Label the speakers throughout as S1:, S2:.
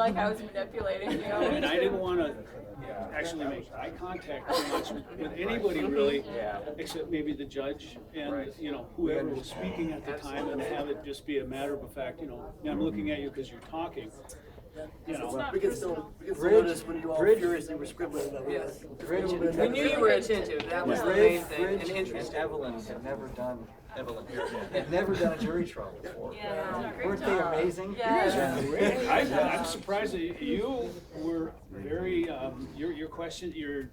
S1: like I was manipulating you.
S2: And I didn't want to actually make eye contact too much with anybody really, except maybe the judge and whoever was speaking at the time, and have it just be a matter of fact. I'm looking at you because you're talking.
S3: We can still notice when you all furiously were scribbling.
S4: Yes.
S3: We
S4: knew you were attentive. That was the main thing.
S5: Bridge and Evelyn had never done a jury trial before.
S1: Yeah.
S5: Weren't they amazing?
S1: Yeah.
S2: I'm surprised that you were very your question you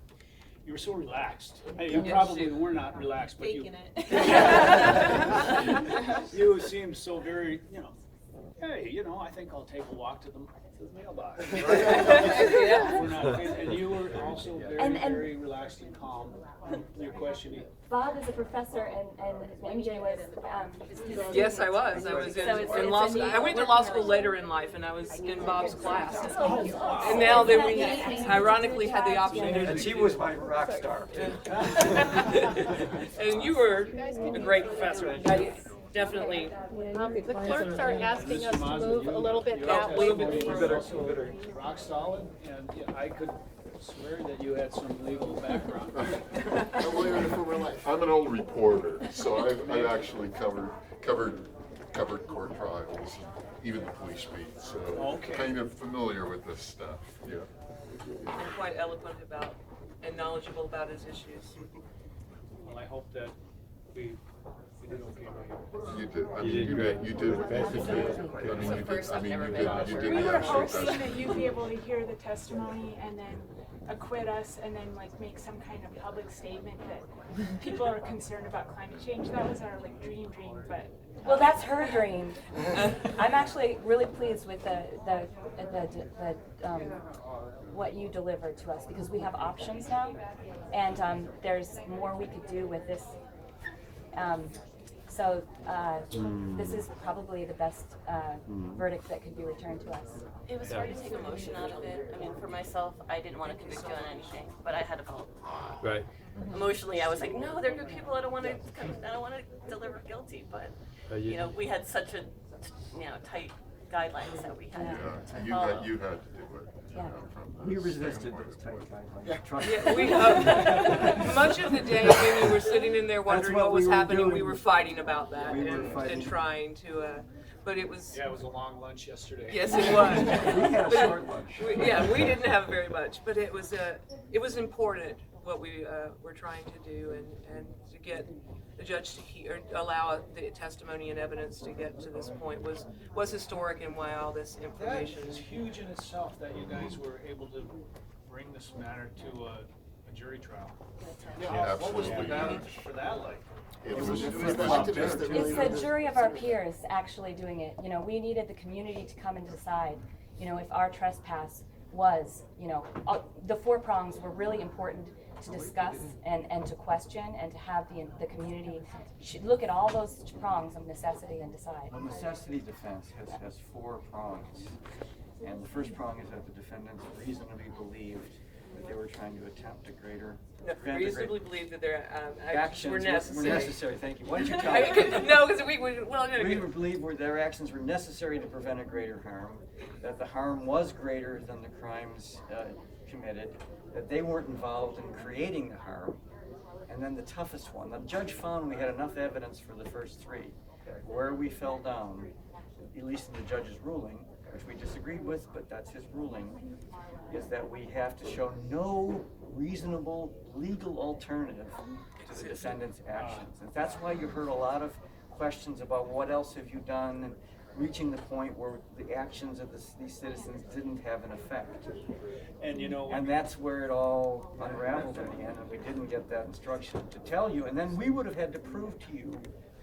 S2: were so relaxed. You probably were not relaxed, but
S1: Faking it.
S2: you seemed so very hey, I think I'll take a walk to the mailbox. And you were also very relaxed and calm on your questioning.
S6: Bob is a professor, and MJ was.
S4: Yes, I was. I was in law school. I went to law school later in life, and I was in Bob's class. And now that we ironically had the opportunity.
S5: And she was my rock star.
S4: And you were a great professor. Definitely.
S1: The clerks are asking us to move a little bit that
S4: A
S1: way.
S4: little bit further.
S2: Rock solid, and I could swear that you had some legal background.
S3: A lawyer in a former life.
S7: I'm an old reporter, so I've actually covered court trials, even the police beat, so kind of familiar with this stuff. Yeah.
S4: And quite eloquent about and knowledgeable about his issues.
S2: Well, I hope that we did okay by you.
S7: You did. I mean, you did. You did. I mean, you did.
S8: We were
S7: absolute
S8: hoping
S7: best.
S8: that you'd be able to hear the testimony and then acquit us and then make some kind of public statement that people are concerned about climate change. That was our dream, but.
S6: Well, that's her dream. I'm actually really pleased with the what you delivered to us, because we have options now, and there's more we could do with this. So this is probably the best verdict that could be returned to us.
S9: It was hard to take emotion out of it. I mean, for myself, I didn't want to convict you on anything, but I had to vote.
S10: Right.
S9: Emotionally, I was like, no, they're good people. I don't want to deliver guilty. But we had such a tight guidelines that we had to follow.
S7: You had to do it.
S6: Yeah.
S5: We resisted those tight guidelines. Trust me.
S4: Yeah, we much of the day when we were sitting in there wondering
S5: what
S4: what was
S5: we were
S4: happening,
S5: doing.
S4: we were fighting about that
S5: We were fighting.
S4: and trying to. But it was.
S2: Yeah, it was a long lunch yesterday.
S4: Yes, it was.
S5: We had a short lunch.
S4: We didn't have very much, but it was important what we were trying to do, and to get the judge to allow the testimony and evidence to get to this point was historic, and why all this information.
S2: That is huge in itself that you guys were able to bring this matter to a jury trial. What was the
S7: Absolutely.
S2: matter for that like?
S7: It was
S3: the activists that really
S6: It's the jury of our peers actually doing it. We needed the community to come and decide, if our trespass was, the 4 prongs were really important to discuss and to question, and to have the community look at all those prongs of necessity and decide.
S5: The necessity defense has 4 prongs. And the first prong is that the defendants reasonably believed that they were trying to attempt a greater
S4: Reasonably believe that their
S5: actions
S4: were necessary.
S5: Were necessary. Thank you. Why don't you tell me?
S4: No, because we
S5: believe their actions were necessary to prevent a greater harm, that the harm was greater than the crimes committed, that they weren't involved in creating the harm, and then the toughest one. The judge found we had enough evidence for the first 3. Where we fell down, at least in the judge's ruling, which we disagreed with, but that's his ruling, is that we have to show no reasonable legal alternative to the defendant's actions. And that's why you heard a lot of questions about what else have you done, and reaching the point where the actions of these citizens didn't have an effect. And that's where it all unraveled in the end, and we didn't get that instruction to tell you. And then we would have had to prove to you,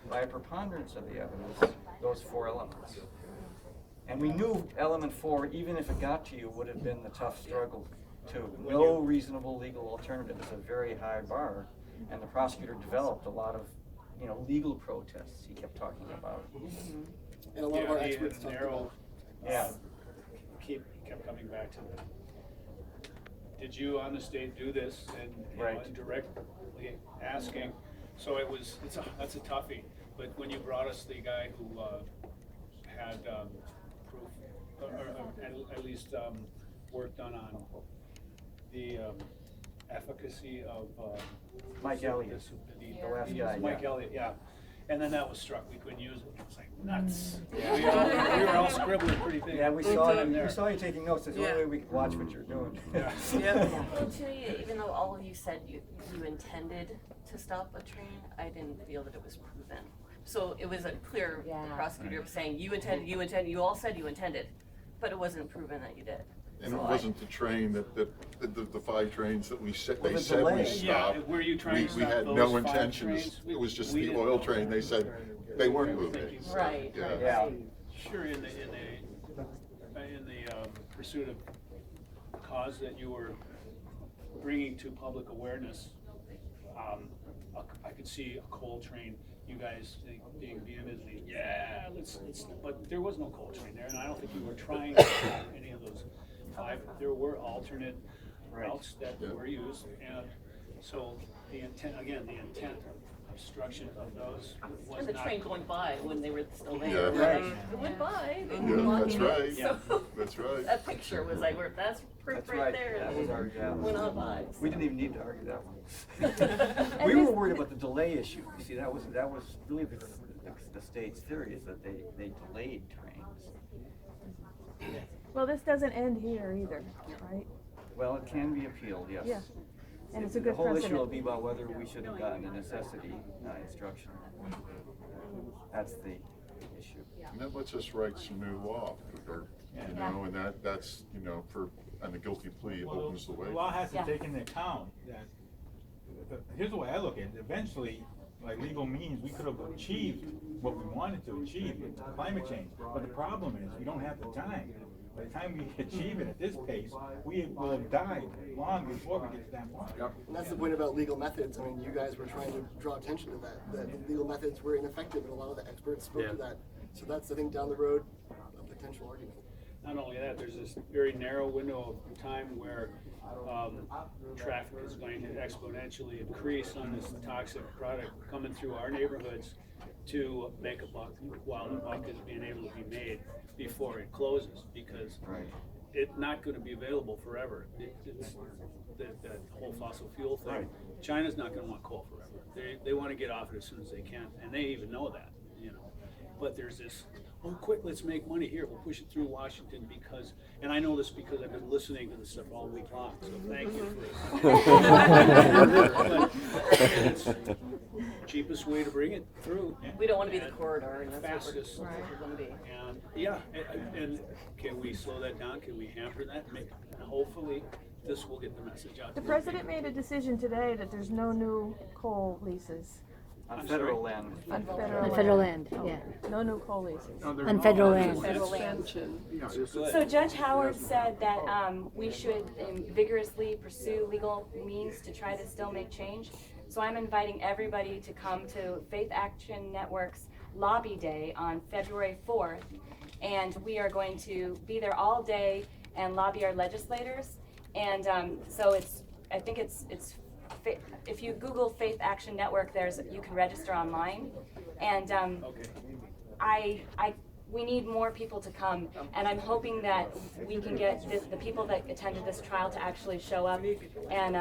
S5: by a preponderance of the evidence, those 4 elements. And we knew element 4, even if it got to you, would have been the tough struggle too. No reasonable legal alternative is a very high bar, and the prosecutor developed a lot of, legal protests he kept talking about.
S3: And a lot of our experts talked about.
S2: Kept coming back to that. Did you on the state do this and directly asking? So that's a toughie. But when you brought us the guy who had proof at least work done on the efficacy of
S5: Mike Elliott, the last guy.
S2: Mike Elliott, yeah. And then that was struck. We couldn't use it. It was like nuts.
S5: Yeah.
S2: We were all scribbling pretty big.
S5: Yeah, we saw
S2: in
S5: you.
S2: there.
S5: We saw you taking notes. There's the only way we could watch what you're doing.
S2: Yeah.
S9: And to me, even though all of you said you intended to stop a train, I didn't feel that it was proven. So it was a clear, the prosecutor was saying, you intended, you all said you intended, but it wasn't proven that you did.
S7: And it wasn't the train the 5 trains that we said,
S5: Well,
S7: they
S5: the
S7: said we
S5: delay.
S7: stopped.
S2: Yeah, were you trying to
S7: We
S2: stop
S7: had
S2: those
S7: no
S2: 5
S7: intentions,
S2: trains?
S7: it was just
S2: We
S7: the
S2: didn't
S7: oil
S2: know.
S7: train, they said they weren't moving. So,
S9: Right, right.
S5: Yeah.
S2: Sure, in the pursuit of cause that you were bringing to public awareness, I could see a coal train. You guys being vehemently, yeah, let's. But there was no coal train there, and I don't think you were trying to stop any of those 5. There were alternate routes that were used, and so the intent obstruction of those was
S9: And the
S2: not.
S9: train going by when they were still there.
S7: Yeah.
S9: Right. It went by. They were
S7: Yeah,
S9: blocking
S7: that's right.
S9: it. So
S7: That's right.
S9: that picture was like, that's proof
S5: That's
S9: right
S5: right.
S9: there.
S5: That
S9: and
S5: was
S9: they
S5: our job.
S9: went on by.
S5: We didn't even need to argue that one. We were worried about the delay issue. You see, that was really the state's theory, is that they delayed trains.
S10: Well, this doesn't end here either, right?
S5: Well, it can be appealed, yes.
S10: Yeah. And it's a good
S5: The whole issue will
S10: precedent.
S5: be about whether we should have gotten a necessity instruction. That's the issue.
S7: And that lets us write some new law, or, you know, and that's, you know, and the guilty plea opens the way.
S11: The law has to take into account that, here's the way I look at it, eventually, by legal means, we could have achieved what we wanted to achieve with climate change. But the problem is, we don't have the time. By the time we achieve it at this pace, we will have died long before we get to that point.
S3: And that's the point about legal methods. I mean, you guys were trying to draw attention to that legal methods were ineffective, and a lot of the experts spoke to that. So that's, I think, down the road, a potential argument.
S2: Not only that, there's this very narrow window of time where traffic is going to exponentially increase on this toxic product coming through our neighborhoods to make a buck, while the buck is being able to be made before it closes, because it's not going to be available forever. It's that whole fossil fuel thing. China's not going to want coal forever. They want to get off it as soon as they can, and they even know that, you know. But there's this, oh, quick, let's make money here. We'll push it through Washington because, and I know this because I've been listening to this stuff all week long. So thank you for it's the cheapest way to bring it through.
S9: We don't want to be the corridor, and that's
S2: Fastest.
S9: what we're going to be.
S2: And yeah, and can we slow that down? Can we hamper that? Hopefully, this will get the message out.
S10: The president made a decision today that there's no new coal leases.
S5: On federal land.
S10: On
S12: On federal land, yeah.
S10: No new coal leases.
S12: On federal land.
S6: Federal land. So Judge Howard said that we should vigorously pursue legal means to try to still make change. So I'm inviting everybody to come to Faith Action Network's Lobby Day on February 4th. And we are going to be there all day and lobby our legislators. And so I think it's if you Google Faith Action Network, you can register online, and we need more people to come, and I'm hoping that we can get the people that attended this trial to actually show up and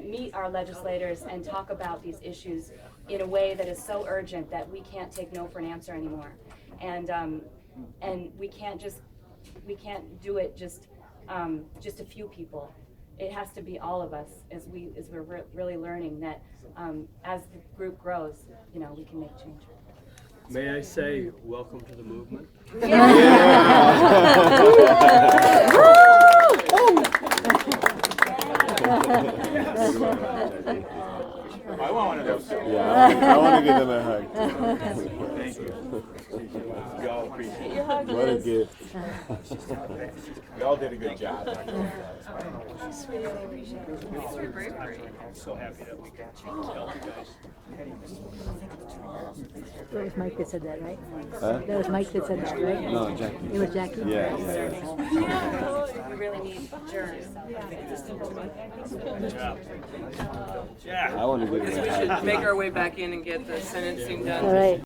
S6: meet our legislators and talk about these issues in a way that is so urgent that we can't take no for an answer anymore, and we can't do it just a few people. It has to be all of us as we're really learning that as the group grows, you know, we can make change.
S13: May I say, welcome to the movement?
S11: I want one of those.
S14: Yeah, I want to give them a hug.
S11: Thank you. We all appreciate it.
S14: What a gift.
S11: We all did a good job.
S2: I'm so happy that we can help you guys.
S12: It was Mike that said that, right?
S14: Huh?
S12: That was Mike that said that, right?
S14: No, Jackie.
S12: It was Jackie?
S6: We really need jurors.
S2: Good job.
S14: I want to give
S4: We
S14: them a hug.
S4: should make our way back in and get the sentencing done.
S12: All right.